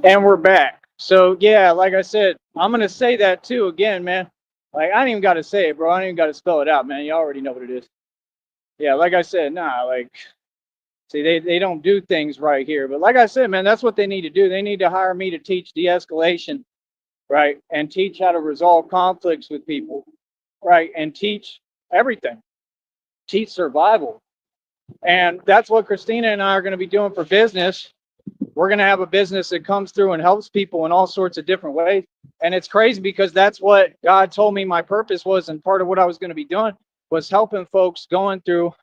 And we're back. So yeah, like I said, I'm gonna say that too again, man. Like I ain't even gotta say it, bro. I ain't even gotta spell it out, man. You already know what it is. Yeah, like I said, nah, like see they don't do things right here. But like I said, man, that's what they need to do. They need to hire me to teach de-escalation, right? And teach how to resolve conflicts with people, right? And teach everything. Teach survival. And that's what Christina and I are gonna be doing for business. We're going to have a business that comes through and helps people in all sorts of different ways. And it's crazy because that's what God told me my purpose was. And part of what I was going to be doing was helping folks going through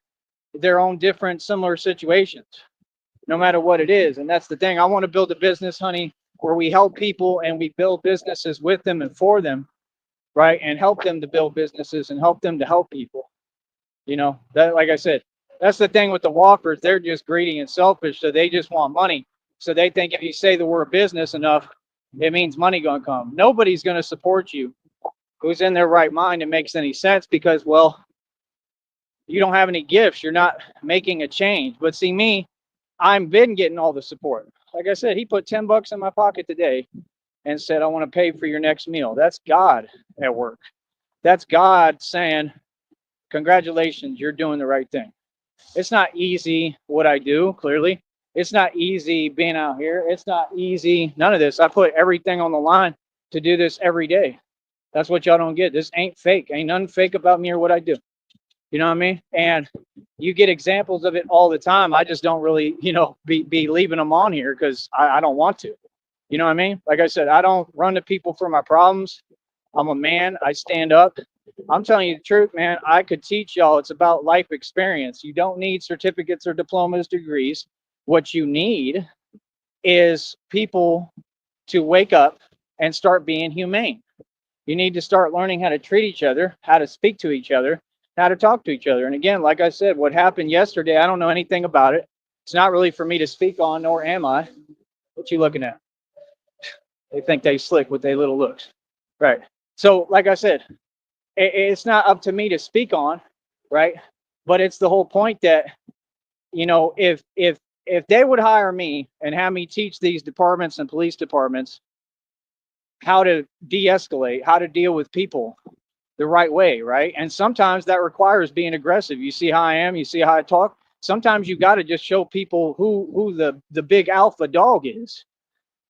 their own different similar situations, no matter what it is. And that's the thing. I want to build a business, honey, where we help people and we build businesses with them and for them, right? And help them to build businesses and help them to help people. That, like I said, that's the thing with the walkers. They're just greedy and selfish. So they just want money. So they think if you say the word business enough, it means money going to come. Nobody's going to support you who's in their right mind and makes any sense because, well, you don't have any gifts. You're not making a change. But see, me, I've been getting all the support. Like I said, he put $10 in my pocket today and said, I want to pay for your next meal. That's God at work. That's God saying, congratulations, you're doing the right thing. It's not easy what I do, clearly. It's not easy being out here. It's not easy. None of this. I put everything on the line to do this every day. That's what y'all don't get. This ain't fake. Ain't nothing fake about me or what I do. You know what I mean? And you get examples of it all the time. I just don't really, be leaving them on here because I don't want to. You know what I mean? Like I said, I don't run to people for my problems. I'm a man. I stand up. I'm telling you the truth, man. I could teach y'all. It's about life experience. You don't need certificates or diplomas, degrees. What you need is people to wake up and start being humane. You need to start learning how to treat each other, how to speak to each other, how to talk to each other. And again, like I said, what happened yesterday, I don't know anything about it. It's not really for me to speak on, nor am I. What you looking at? They think they slick with their little looks. Right. So, like I said, it's not up to me to speak on, right? But it's the whole point that if they would hire me and have me teach these departments and police departments how to de-escalate, how to deal with people the right way, right? And sometimes that requires being aggressive. You see how I am, you see how I talk. Sometimes you got to just show people who the big alpha dog is.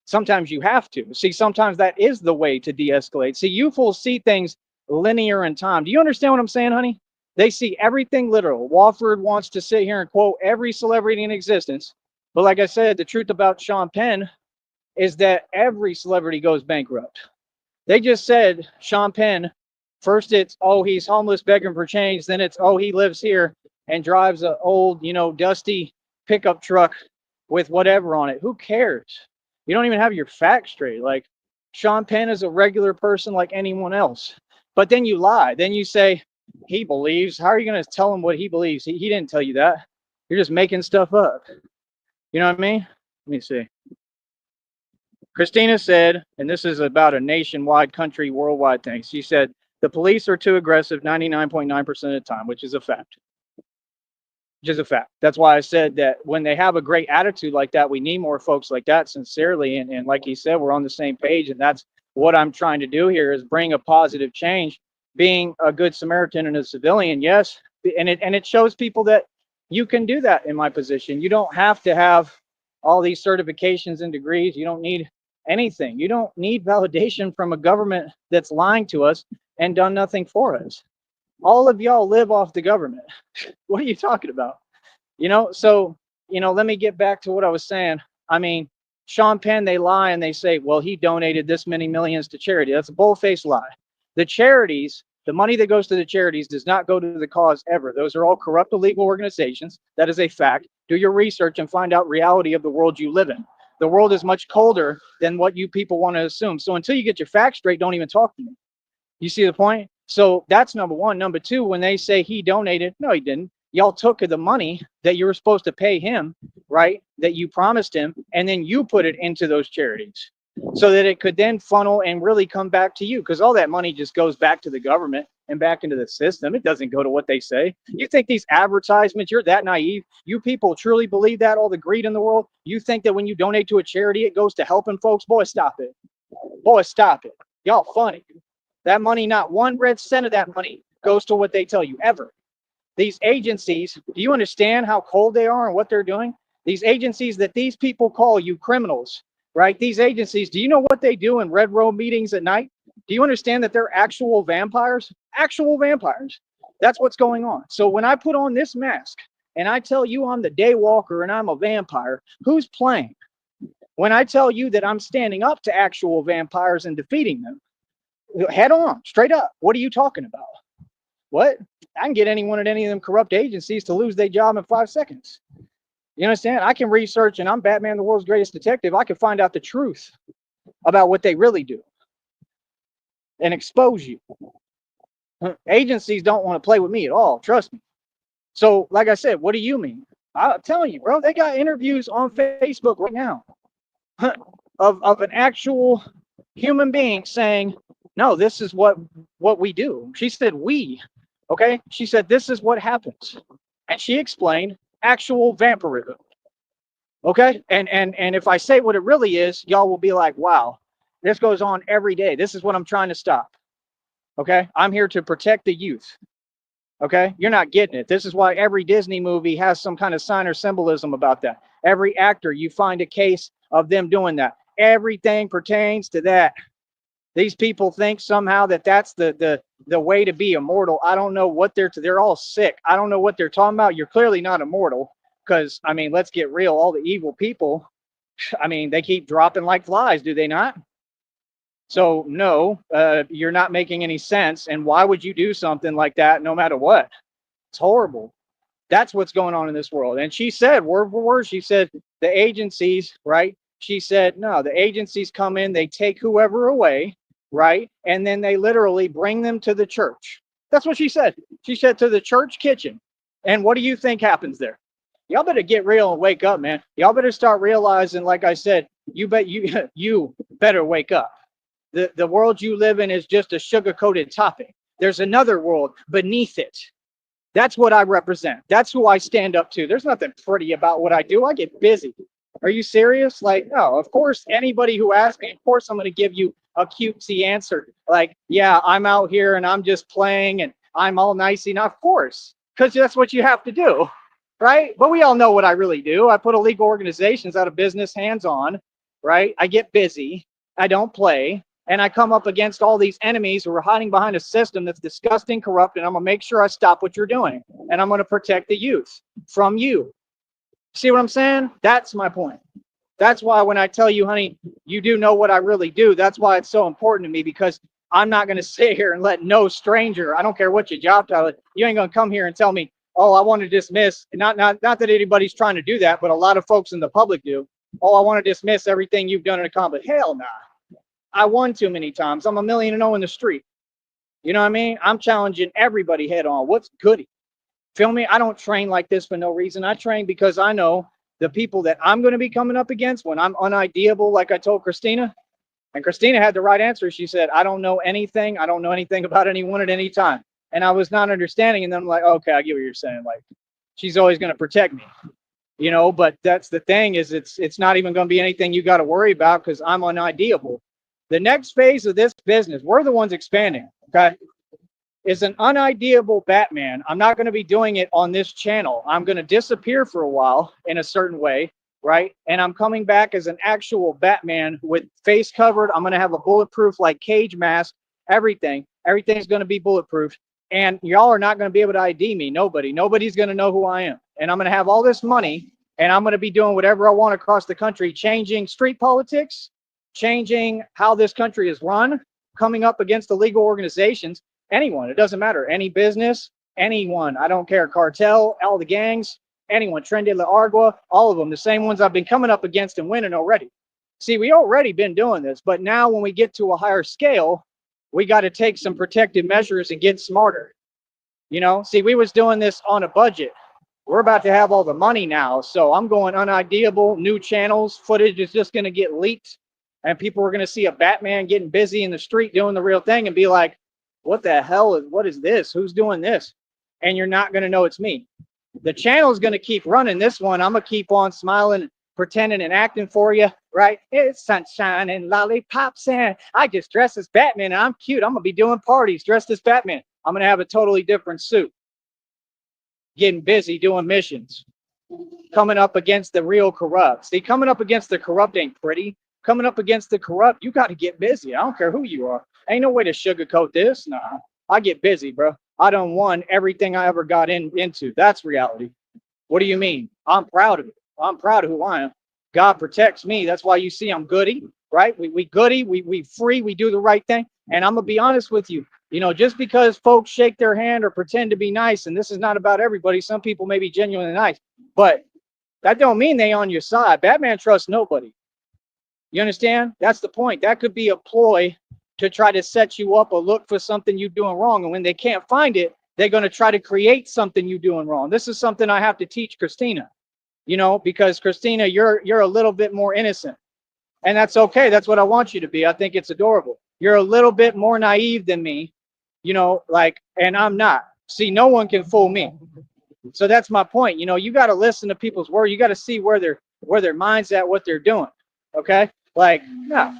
Sometimes you have to. See, sometimes that is the way to de-escalate. See, you fools see things linear in time. Do you understand what I'm saying, honey? They see everything literal. Wofford wants to sit here and quote every celebrity in existence. But like I said, the truth about Sean Penn is that every celebrity goes bankrupt. They just said Sean Penn, first it's, oh, he's homeless begging for change. Then it's, oh, he lives here and drives an old, dusty pickup truck with whatever on it. Who cares? You don't even have your facts straight. Like Sean Penn is a regular person like anyone else. But then you lie. Then you say he believes. How are you going to tell him what he believes? He didn't tell you that. You're just making stuff up. You know what I mean? Let me see. Christina said, and this is about a nationwide, country, worldwide thing. She said, the police are too aggressive 99.9% of the time, which is a fact. Which is a fact. That's why I said that when they have a great attitude like that, we need more folks like that, sincerely. And like he said, we're on the same page. And that's what I'm trying to do here is bring a positive change, being a good Samaritan and a civilian. Yes. And it shows people that you can do that in my position. You don't have to have all these certifications and degrees. You don't need anything. You don't need validation from a government that's lying to us and done nothing for us. All of y'all live off the government. What are you talking about? So, let me get back to what I was saying. I mean, Sean Penn, they lie and they say, well, he donated this many millions to charity. That's a bull-faced lie. The charities, the money that goes to the charities does not go to the cause ever. Those are all corrupt, illegal organizations. That is a fact. Do your research and find out reality of the world you live in. The world is much colder than what you people want to assume. So until you get your facts straight, don't even talk to me. You see the point? So that's number one. Number two, when they say he donated, no, he didn't. Y'all took the money that you were supposed to pay him, right? That you promised him, and then you put it into those charities so that it could then funnel and really come back to you, because all that money just goes back to the government. and back into the system. It doesn't go to what they say. You think these advertisements, you're that naive? You people truly believe that, all the greed in the world? You think that when you donate to a charity, it goes to helping folks? Boy, stop it. Boy, stop it. Y'all funny. That money, not one red cent of that money goes to what they tell you, ever. These agencies, do you understand how cold they are and what they're doing? These agencies that these people call you criminals, right? These agencies, do you know what they do in red room meetings at night? Do you understand that they're actual vampires? Actual vampires. That's what's going on. So when I put on this mask and I tell you I'm the daywalker and I'm a vampire, who's playing? When I tell you that I'm standing up to actual vampires and defeating them, head on, straight up, what are you talking about? What? I can get anyone at any of them corrupt agencies to lose their job in 5 seconds. You understand? I can research, and I'm Batman, the world's greatest detective. I can find out the truth about what they really do and expose you. Agencies don't want to play with me at all. Trust me. So, like I said, what do you mean? I'm telling you, bro, they got interviews on Facebook right now of an actual human being saying, no, this is what we do. She said, we. Okay? She said, this is what happens. And she explained actual vampirism. Okay? And if I say what it really is, y'all will be like, wow, this goes on every day. This is what I'm trying to stop. Okay? I'm here to protect the youth. Okay? You're not getting it. This is why every Disney movie has some kind of sign or symbolism about that. Every actor, you find a case of them doing that. Everything pertains to that. These people think somehow that that's the way to be immortal. I don't know what they're all sick. I don't know what they're talking about. You're clearly not immortal because, I mean, let's get real. All the evil people, I mean, they keep dropping like flies, do they not? So, no, you're not making any sense. And why would you do something like that no matter what? It's horrible. That's what's going on in this world. And she said, word for word, she said, the agencies, right? She said, no, the agencies come in, they take whoever away, right? And then they literally bring them to the church. That's what she said. She said to the church kitchen. And what do you think happens there? Y'all better get real and wake up, man. Y'all better start realizing, like I said, you better wake up. The world you live in is just a sugar-coated topping. There's another world beneath it. That's what I represent. That's who I stand up to. There's nothing pretty about what I do. I get busy. Are you serious? Like, no, of course, anybody who asks me, of course, I'm going to give you a cutesy answer. Like, yeah, I'm out here and I'm just playing and I'm all nicey. Now, of course, because that's what you have to do, right? But we all know what I really do. I put illegal organizations out of business, hands-on, right? I get busy. I don't play. And I come up against all these enemies who are hiding behind a system that's disgusting, corrupt, and I'm going to make sure I stop what you're doing. And I'm going to protect the youth from you. See what I'm saying? That's my point. That's why when I tell you, honey, you do know what I really do. That's why it's so important to me, because I'm not going to sit here and let no stranger, I don't care what your job title is, you ain't going to come here and tell me, oh, I want to dismiss. Not that anybody's trying to do that, but a lot of folks in the public do. Oh, I want to dismiss everything you've done and accomplished. Hell nah. I won too many times. I'm 1,000,000 in the street. You know what I mean? I'm challenging everybody head on. What's goody? Feel me? I don't train like this for no reason. I train because I know the people that I'm going to be coming up against when I'm unideable, like I told Christina. And Christina had the right answer. She said, I don't know anything. I don't know anything about anyone at any time. And I was not understanding. And then I'm like, okay, I get what you're saying. Like, she's always going to protect me. You know, but that's the thing, is it's not even going to be anything you got to worry about because I'm unideable. The next phase of this business, we're the ones expanding, okay, is an unideable Batman. I'm not going to be doing it on this channel. I'm going to disappear for a while in a certain way, right? And I'm coming back as an actual Batman with face covered. I'm going to have a bulletproof, like, cage mask, everything. Everything's going to be bulletproof. And y'all are not going to be able to ID me. Nobody's going to know who I am. And I'm going to have all this money, and I'm going to be doing whatever I want across the country, changing street politics, changing how this country is run, coming up against illegal organizations. Anyone, it doesn't matter. Any business, anyone, I don't care. Cartel, all the gangs, anyone, Tren de la Argua, all of them, the same ones I've been coming up against and winning already. See, we already been doing this, but now when we get to a higher scale, we got to take some protective measures and get smarter. You know, see, we was doing this on a budget. We're about to have all the money now, so I'm going unideable, new channels, footage is just going to get leaked. And people are going to see a Batman getting busy in the street doing the real thing and be like, what the hell is, what is this? Who's doing this? And you're not going to know it's me. The channel is going to keep running this one. I'm going to keep on smiling, pretending and acting for you, right? It's sunshine and lollipops, and I just dressed as Batman, and I'm cute. I'm going to be doing parties dressed as Batman. I'm going to have a totally different suit, getting busy doing missions, coming up against the real corrupt. See, coming up against the corrupt ain't pretty. Coming up against the corrupt, you got to get busy. I don't care who you are. Ain't no way to sugarcoat this. Nah, I get busy, bro. I done won everything I ever got into. That's reality. What do you mean? I'm proud of it. I'm proud of who I am. God protects me. That's why you see I'm goody, right? We goody, we free, we do the right thing. And I'm gonna be honest with you. You know, just because folks shake their hand or pretend to be nice, and this is not about everybody. Some people may be genuinely nice, but that don't mean they on your side. Batman trusts nobody. You understand? That's the point. That could be a ploy to try to set you up or look for something you're doing wrong. And when they can't find it, they're going to try to create something you're doing wrong. This is something I have to teach Christina, you know, because Christina, you're a little bit more innocent. And that's okay. That's what I want you to be. I think it's adorable. You're a little bit more naive than me, you know, like, and I'm not. See, no one can fool me. So that's my point. You know, you got to listen to people's words. You got to see where their mind's at, what they're doing. Okay. Like, no,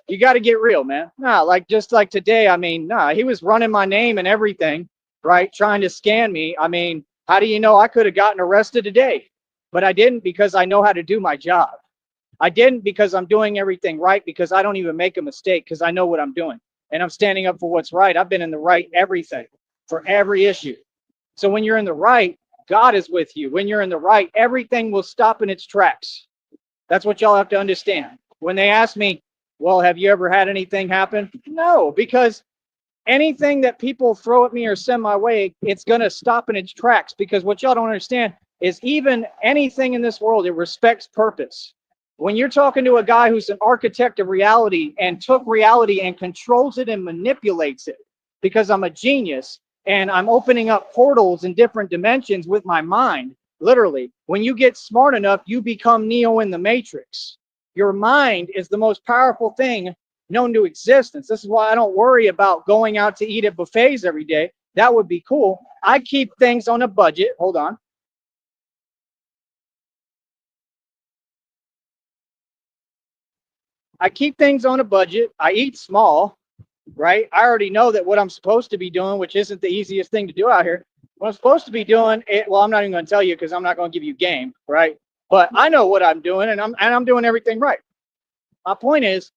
you got to get real, man. Nah, like just like today, I mean, nah, he was running my name and everything, right? Trying to scan me. I mean, how do you know I could have gotten arrested today? But I didn't because I know how to do my job. I didn't because I'm doing everything right, because I don't even make a mistake because I know what I'm doing. And I'm standing up for what's right. I've been in the right everything for every issue. So when you're in the right, God is with you. When you're in the right, everything will stop in its tracks. That's what y'all have to understand. When they ask me, well, have you ever had anything happen? No, because anything that people throw at me or send my way, it's going to stop in its tracks. Because what y'all don't understand is even anything in this world, it respects purpose. When you're talking to a guy who's an architect of reality and took reality and controls it and manipulates it, because I'm a genius and I'm opening up portals in different dimensions with my mind, literally. When you get smart enough, you become Neo in the Matrix. Your mind is the most powerful thing known to existence. This is why I don't worry about going out to eat at buffets every day. That would be cool. I keep things on a budget. Hold on. I keep things on a budget. I eat small, right? I already know that what I'm supposed to be doing, which isn't the easiest thing to do out here, what I'm supposed to be doing, well, I'm not even going to tell you because I'm not going to give you game, right? But I know what I'm doing, and I'm doing everything right. My point is,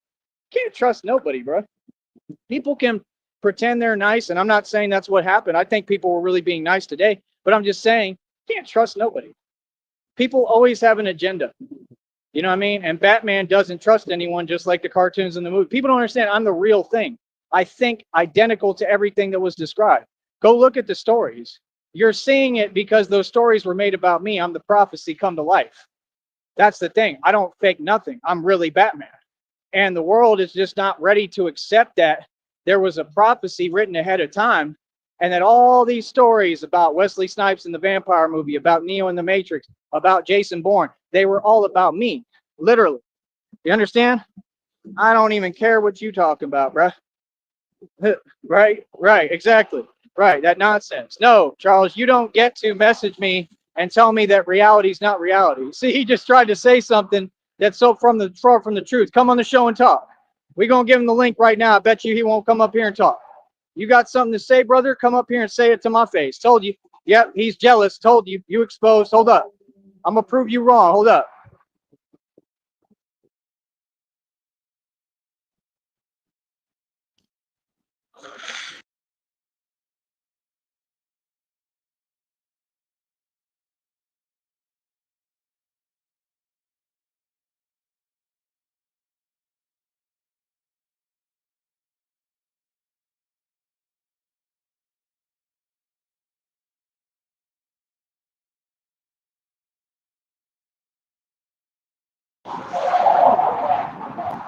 can't trust nobody, bro. People can pretend they're nice, and I'm not saying that's what happened. I think people were really being nice today, but I'm just saying, can't trust nobody. People always have an agenda. You know what I mean? And Batman doesn't trust anyone, just like the cartoons and the movie. People don't understand I'm the real thing. I think identical to everything that was described. Go look at the stories. You're seeing it because those stories were made about me. I'm the prophecy come to life. That's the thing. I don't fake nothing. I'm really Batman. And the world is just not ready to accept that there was a prophecy written ahead of time, and that all these stories about Wesley Snipes in the vampire movie, about Neo in the Matrix, about Jason Bourne, they were all about me, literally. You understand? I don't even care what you talking about, bruh. Right, exactly. Right, that nonsense. No, Charles, you don't get to message me and tell me that reality's not reality. See, he just tried to say something that's so far from the truth. Come on the show and talk. We're gonna give him the link right now. I bet you he won't come up here and talk. You got something to say, brother? Come up here and say it to my face. Told you. Yep, he's jealous. Told you. You exposed. Hold up. I'm gonna prove you wrong. Hold up.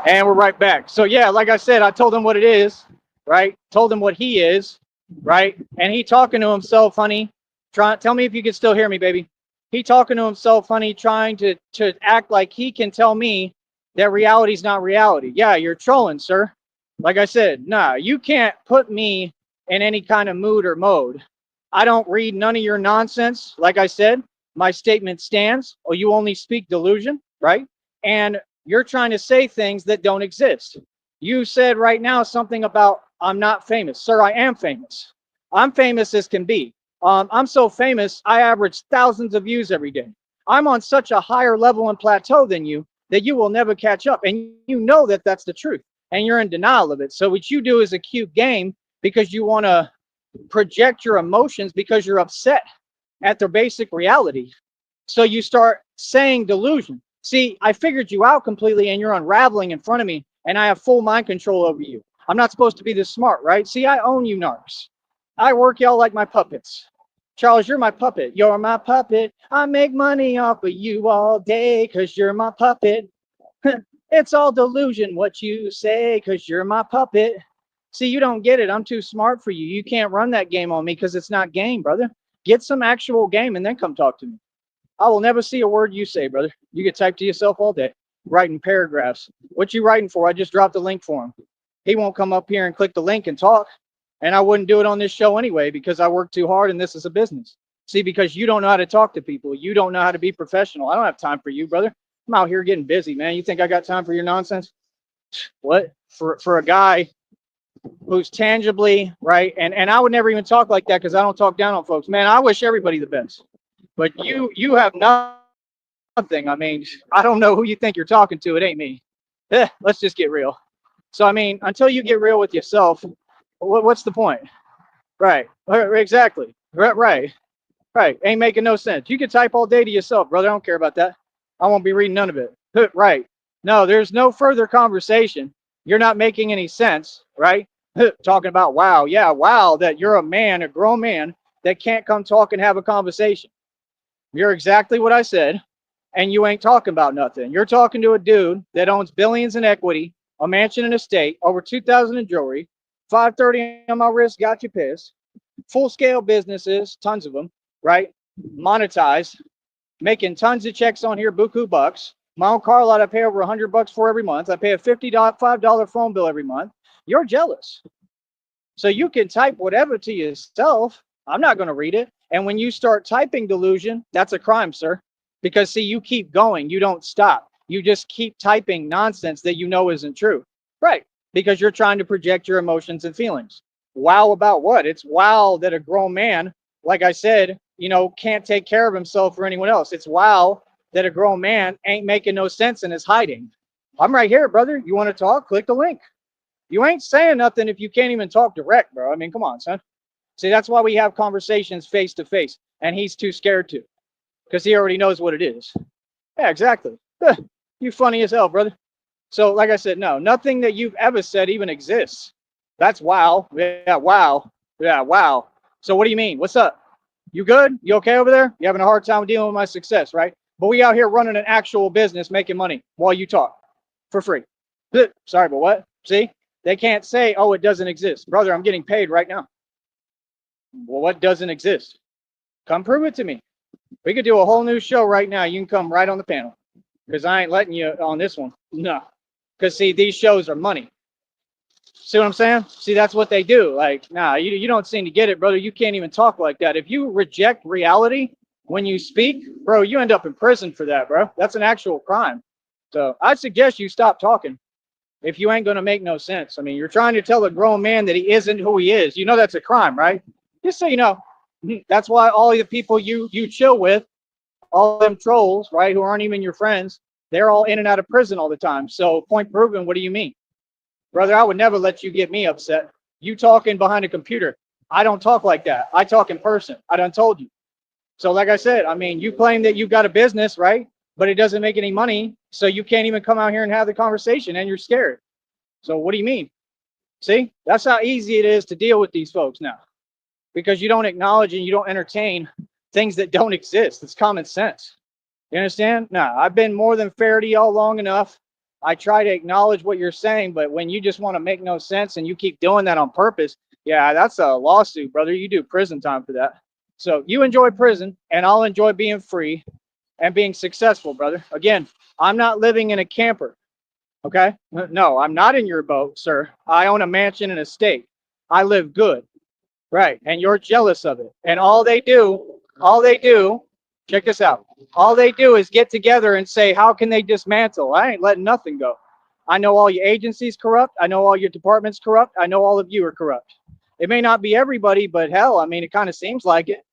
And we're right back. So yeah, like I said, I told him what it is, right? Told him what he is, right? And he talking to himself, honey. Tell me if you can still hear me, baby. He talking to himself, honey, trying to act like he can tell me that reality's not reality. Yeah, you're trolling, sir. Like I said, nah, you can't put me in any kind of mood or mode. I don't read none of your nonsense. Like I said, my statement stands, or you only speak delusion, right? And you're trying to say things that don't exist. You said right now something about I'm not famous. Sir, I am famous. I'm famous as can be. I'm so famous, I average thousands of views every day. I'm on such a higher level and plateau than you that you will never catch up. And you know that that's the truth. And you're in denial of it. So what you do is a cute game because you want to project your emotions because you're upset at their basic reality. So you start saying delusion. See, I figured you out completely and you're unraveling in front of me and I have full mind control over you. I'm not supposed to be this smart, right? See, I own you narcs. I work y'all like my puppets. Charles, you're my puppet. You're my puppet. I make money off of you all day because you're my puppet. It's all delusion what you say because you're my puppet. See, you don't get it. I'm too smart for you. You can't run that game on me because it's not game, brother. Get some actual game and then come talk to me. I will never see a word you say, brother. You can type to yourself all day, writing paragraphs. What you writing for? I just dropped the link for him. He won't come up here and click the link and talk. And I wouldn't do it on this show anyway because I work too hard and this is a business. See, because you don't know how to talk to people. You don't know how to be professional. I don't have time for you, brother. I'm out here getting busy, man. You think I got time for your nonsense? What? For a guy who's tangibly, right? And I would never even talk like that because I don't talk down on folks. Man, I wish everybody the best. But you have nothing. I mean, I don't know who you think you're talking to. It ain't me. Let's just get real. So I mean, until you get real with yourself, what's the point? Right. Exactly. Right. Ain't making no sense. You can type all day to yourself, brother. I don't care about that. I won't be reading none of it. Right. No, there's no further conversation. You're not making any sense, right? Talking about wow, yeah, wow, that you're a man, a grown man that can't come talk and have a conversation. You're exactly what I said, and you ain't talking about nothing. You're talking to a dude that owns billions in equity, a mansion and estate, over 2,000 in jewelry, 530 on my wrist, got you pissed. Full scale businesses, tons of them, right? Monetized, making tons of checks on here, buku bucks. My own car lot I pay over $100 for every month. I pay a $55 phone bill every month. You're jealous. So you can type whatever to yourself. I'm not going to read it. And when you start typing delusion, that's a crime, sir. Because see, you keep going. You don't stop. You just keep typing nonsense that you know isn't true. Right. Because you're trying to project your emotions and feelings. Wow about what? It's wow that a grown man, like I said, can't take care of himself or anyone else. It's wow that a grown man ain't making no sense and is hiding. I'm right here, brother. You want to talk? Click the link. You ain't saying nothing if you can't even talk direct, bro. I mean, come on, son. See, that's why we have conversations face to face, and he's too scared to because he already knows what it is. Yeah, exactly. You funny as hell, brother. So, like I said, no, nothing that you've ever said even exists. That's wow. Yeah, wow. Yeah, wow. So, what do you mean? What's up? You good? You okay over there? You having a hard time dealing with my success, right? But we out here running an actual business, making money while you talk for free. Sorry, but what? See? They can't say, oh, it doesn't exist. Brother, I'm getting paid right now. Well, what doesn't exist? Come prove it to me. We could do a whole new show right now. You can come right on the panel because I ain't letting you on this one. No. Because, see, these shows are money. See what I'm saying? See, that's what they do. Like, nah, you don't seem to get it, brother. You can't even talk like that. If you reject reality when you speak, bro, you end up in prison for that, bro. That's an actual crime. So I suggest you stop talking if you ain't going to make no sense. I mean, you're trying to tell a grown man that he isn't who he is. You know that's a crime, right? Just so you know. That's why all the people you chill with, all them trolls, right, who aren't even your friends, they're all in and out of prison all the time. So point proven, what do you mean? Brother, I would never let you get me upset. You talking behind a computer. I don't talk like that. I talk in person. I done told you. So like I said, I mean, you claim that you've got a business, right? But it doesn't make any money. So you can't even come out here and have the conversation and you're scared. So what do you mean? See, that's how easy it is to deal with these folks now because you don't acknowledge and you don't entertain things that don't exist. It's common sense. You understand? No, I've been more than fair to y'all long enough. I try to acknowledge what you're saying, but when you just want to make no sense and you keep doing that on purpose, yeah, that's a lawsuit, brother. You do prison time for that. So you enjoy prison and I'll enjoy being free and being successful, brother. Again, I'm not living in a camper. Okay? No, I'm not in your boat, sir. I own a mansion and estate. I live good. Right. And you're jealous of it. And all they do, check this out. All they do is get together and say, how can they dismantle? I ain't letting nothing go. I know all your agencies corrupt. I know all your departments corrupt. I know all of you are corrupt. It may not be everybody, but hell, I mean, it kind of seems like it.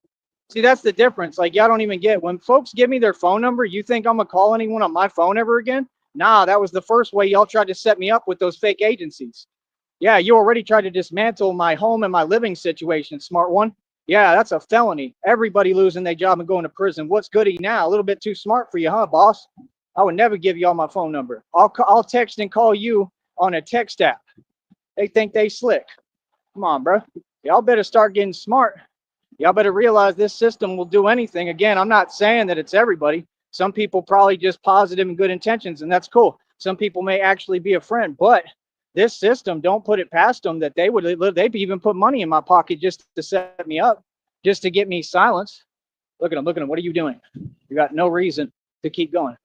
See, that's the difference. Like, y'all don't even get when folks give me their phone number, you think I'm gonna call anyone on my phone ever again? Nah, that was the first way y'all tried to set me up with those fake agencies. Yeah, you already tried to dismantle my home and my living situation, smart one. Yeah, that's a felony. Everybody losing their job and going to prison. What's goody now? A little bit too smart for you, huh, boss? I would never give y'all my phone number. I'll text and call you on a text app. They think they slick. Come on, bro. Y'all better start getting smart. Y'all better realize this system will do anything. Again, I'm not saying that it's everybody. Some people probably just positive and good intentions, and that's cool. Some people may actually be a friend, but this system, don't put it past them that they'd even put money in my pocket just to set me up, just to get me silenced. Look at them, look at them. What are you doing? You got no reason to keep going.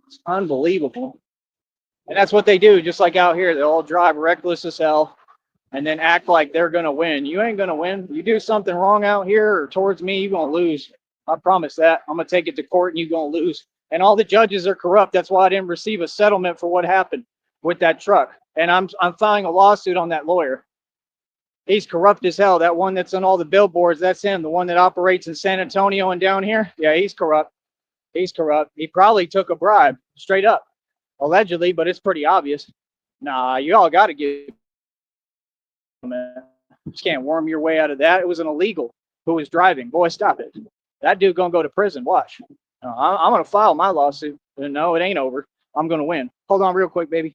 It's unbelievable. And that's what they do, just like out here. They all drive reckless as hell and then act like they're going to win. You ain't going to win. You do something wrong out here or towards me, you're going to lose. I promise that. I'm going to take it to court and you're going to lose. And all the judges are corrupt. That's why I didn't receive a settlement for what happened with that truck. And I'm filing a lawsuit on that lawyer. He's corrupt as hell. That one that's on all the billboards, that's him. The one that operates in San Antonio and down here. Yeah, he's corrupt. He's corrupt. He probably took a bribe, straight up. Allegedly, but it's pretty obvious. Nah, you all got to give man. You just can't worm your way out of that. It was an illegal who was driving. Boy, stop it. That dude gonna go to prison. Watch. I'm gonna file my lawsuit. No, it ain't over. I'm gonna win. Hold on real quick, baby.